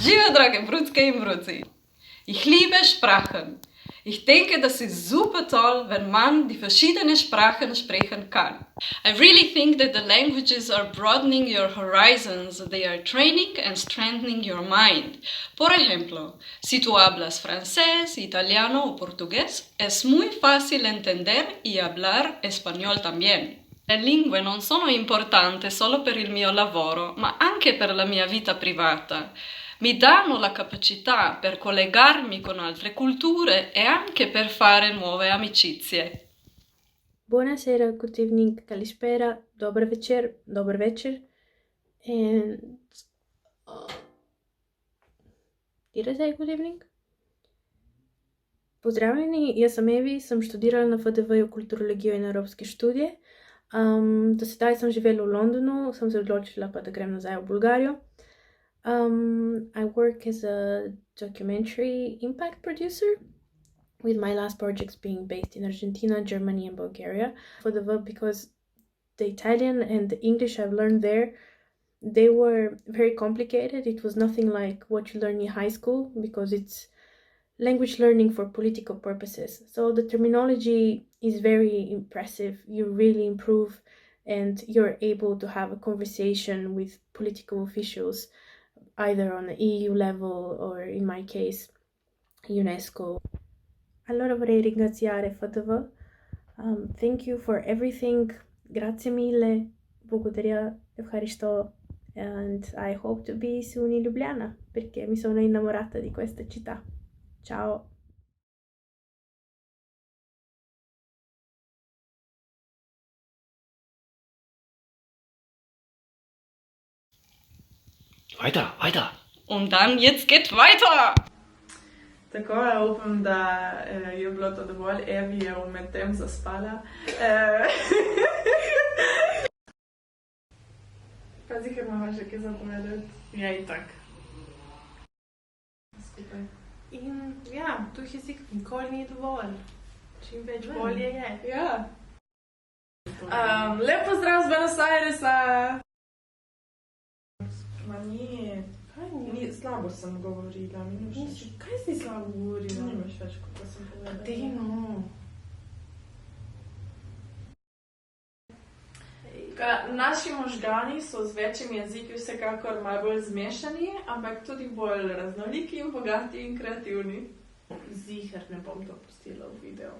Liebe drage Brudske in Brudzi, ich liebe Sprachen. Ich denke, das ist super toll, wenn man die verschiedenen Sprachen sprechen kann. I really think that the languages are broadening your horizons, they are training and strengthening your mind. Por ejemplo, si tú hablas francés, italiano o portugués, es muy fácil entender y hablar español también. Le lingue non sono importanti solo per il mio lavoro, ma anche per la mia vita privata. Mi danno la capacità per collegarmi con altre culture e anche per fare nuove amicizie. Buonasera, good evening, kalispera, dober večer. And did I say good evening? Pozdravljeni, jaz sem Evi, sem študirala na FDV-ju kulturologijo in evropske študije. Do sedaj sem živela v Londonu, sem se odločila pa, da grem nazaj v Bulgarijo. I work as a documentary impact producer, with my last projects being based in Argentina, Germany, and Bulgaria. For the verb, because the Italian and the English I've learned there, they were very complicated. It was nothing like what you learn in high school, because it's language learning for political purposes. So the terminology is very impressive. You really improve and you're able to have a conversation with political officials, either on the EU level or, in my case, UNESCO. Allora vorrei ringraziare FDV. Thank you for everything. Grazie mille. Благодаря, Evharisto. And I hope to be soon in Ljubljana, perché mi sono innamorata di questa città. Ciao. Weiter, weiter. Und dann, jetzt geht weiter! Tako, upam, da je bilo to dovolj. Evi je medtem zaspala. Pazi, ker imamo še kaj zapovedati. Ja, itak. Skupaj. In ja, tuj jezik nikoli ni dovolj. Čim več bolje je. Ja. Lep pozdrav z Buenos Airesa! Ma ni... Slabo sem govorila, mi ni všeč. Kaj si slabo govorila? Ni mi všeč, kako sem povedala. Dej no. Naši možgani so z večjimi jeziki vsekakor malo bolj zmešani, ampak tudi bolj raznoliki in bogati in kreativni. Ziher ne bom to pustila v videu.